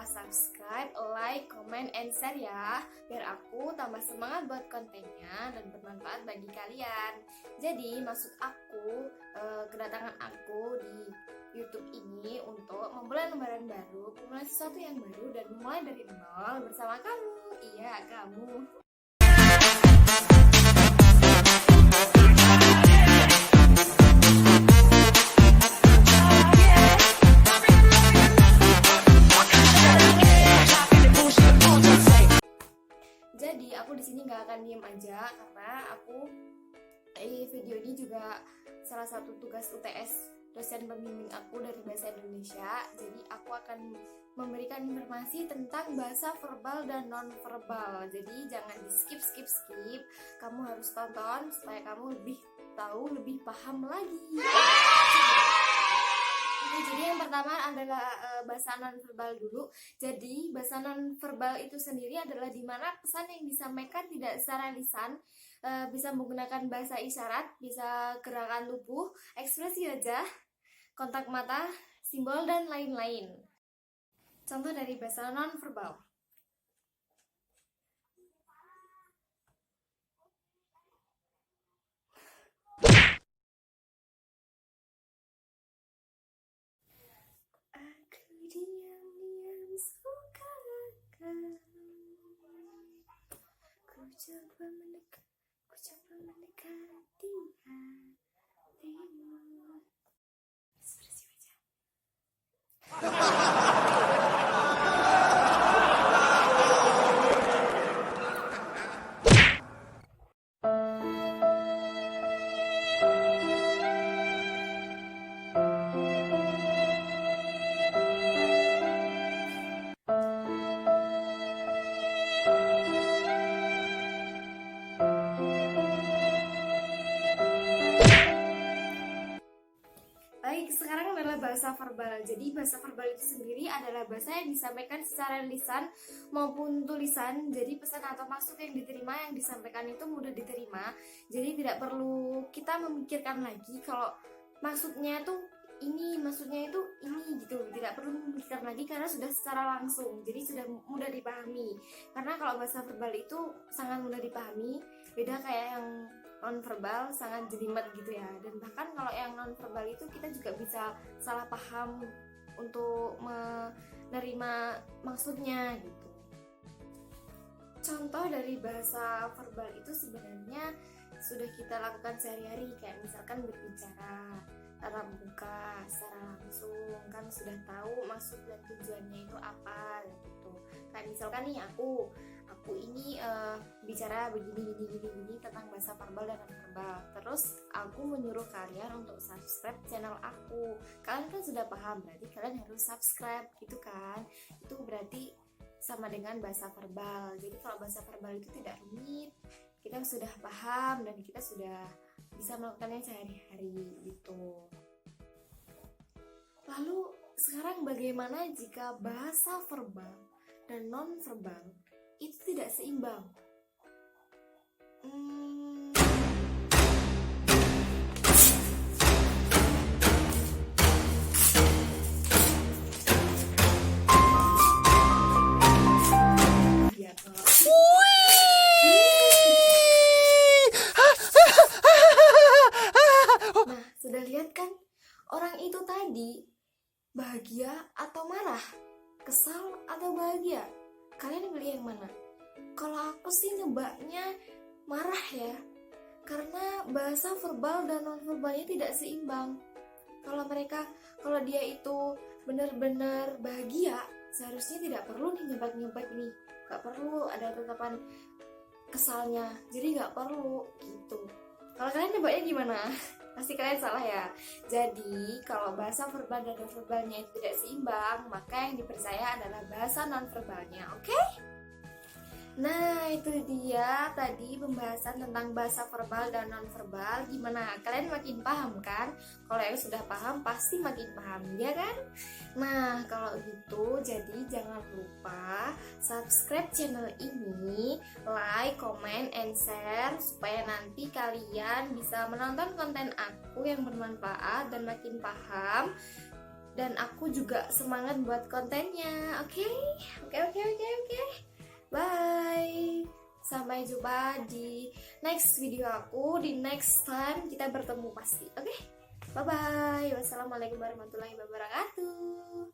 lupa subscribe, like, comment, and share ya, biar aku tambah semangat buat kontennya dan bermanfaat bagi kalian. Jadi maksud aku, kedatangan aku di YouTube ini untuk memulai lembaran baru, memulai sesuatu yang baru dan mulai dari nol bersama kamu. Iya, kamu. Jadi aku di sini nggak akan diem aja karena aku video ini juga salah satu tugas UTS dosen pembimbing aku dari bahasa Indonesia. Jadi aku akan memberikan informasi tentang bahasa verbal dan non verbal. Jadi jangan di skip. Kamu harus tonton supaya kamu lebih tahu, lebih paham lagi. Jadi yang pertama adalah bahasa nonverbal dulu. Jadi bahasa nonverbal itu sendiri adalah di mana pesan yang disampaikan tidak secara lisan, bisa menggunakan bahasa isyarat, bisa gerakan tubuh, ekspresi wajah, kontak mata, simbol, dan lain-lain. Contoh dari bahasa nonverbal. Diam-diam suka akan ku coba mendekati hatimu. Ekspresi wajah. Baik, sekarang adalah bahasa verbal. Jadi bahasa verbal itu sendiri adalah bahasa yang disampaikan secara lisan maupun tulisan. Jadi pesan atau maksud yang diterima, yang disampaikan itu mudah diterima. Jadi tidak perlu kita memikirkan lagi kalau maksudnya itu ini, maksudnya itu ini gitu. Tidak perlu memikirkan lagi karena sudah secara langsung. Jadi sudah mudah dipahami. Karena kalau bahasa verbal itu sangat mudah dipahami, beda kayak yang non-verbal sangat jelimet gitu ya. Dan bahkan kalau yang non-verbal itu kita juga bisa salah paham untuk menerima maksudnya gitu. Contoh dari bahasa verbal itu sebenarnya sudah kita lakukan sehari-hari, kayak misalkan berbicara tatap muka secara langsung, kan sudah tahu maksud dan tujuannya itu apa gitu. Kayak misalkan nih aku ini bicara begini tentang bahasa verbal dan non-verbal. Terus aku menyuruh kalian untuk subscribe channel aku. Kalian kan sudah paham, berarti kalian harus subscribe gitu kan. Itu berarti sama dengan bahasa verbal. Jadi kalau bahasa verbal itu tidak rumit, kita sudah paham dan kita sudah bisa melakukannya sehari-hari gitu. Lalu sekarang bagaimana jika bahasa verbal dan non-verbal itu tidak seimbang? Nah, sudah lihat kan? Orang itu tadi bahagia atau marah? Kesal atau bahagia? Kalian pilih yang mana? Kalau aku sih nebaknya marah ya, karena bahasa verbal dan non-verbalnya tidak seimbang. Kalau dia itu benar-benar bahagia, seharusnya tidak perlu nih nyebak-nyebak nih, gak perlu ada tetapan kesalnya, jadi gak perlu gitu. Kalau kalian nebaknya gimana? Pasti kalian salah ya. Jadi kalau bahasa verbal dan non-verbalnya itu tidak seimbang, maka yang dipercaya adalah bahasa non-verbalnya, oke? Nah, itu dia tadi pembahasan tentang bahasa verbal dan non-verbal. Gimana? Kalian makin paham kan? Kalau yang sudah paham pasti makin paham, ya kan? Nah, kalau gitu jadi jangan lupa subscribe channel ini, like, comment, and share supaya nanti kalian bisa menonton konten aku yang bermanfaat dan makin paham dan aku juga semangat buat kontennya. Oke. Bye. Sampai jumpa di next video aku, di next time kita bertemu pasti. Oke. Bye bye. Wassalamualaikum warahmatullahi wabarakatuh.